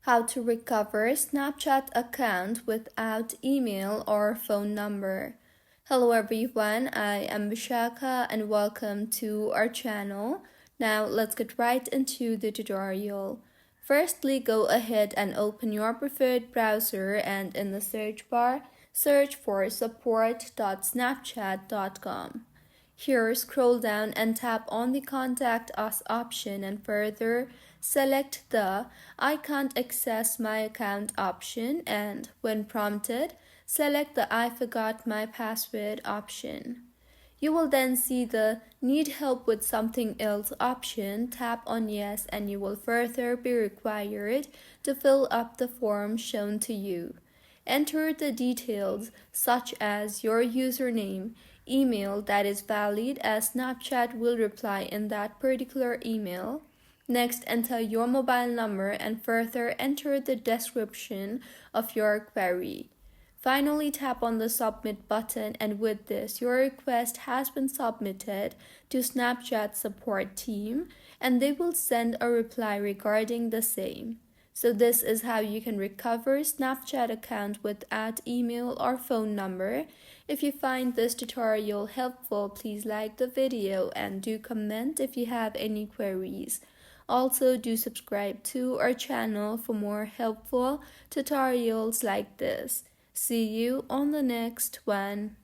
How to recover Snapchat account without email or phone number. Hello everyone, I am Vishaka and welcome to our channel. Now let's get right into the tutorial. Firstly, go ahead and open your preferred browser and in the search bar, search for support.snapchat.com. Here, scroll down and tap on the Contact Us option and further select the I can't access my account option and, when prompted, select the I forgot my password option. You will then see the Need help with something else option. Tap on Yes and you will further be required to fill up the form shown to you. Enter the details such as your username, email that is valid as Snapchat will reply in that particular email. Next, enter your mobile number and further enter the description of your query. Finally, tap on the Submit button and with this, your request has been submitted to Snapchat support team and they will send a reply regarding the same. So this is how you can recover Snapchat account without email or phone number. If you find this tutorial helpful, please like the video and do comment if you have any queries. Also, do subscribe to our channel for more helpful tutorials like this. See you on the next one.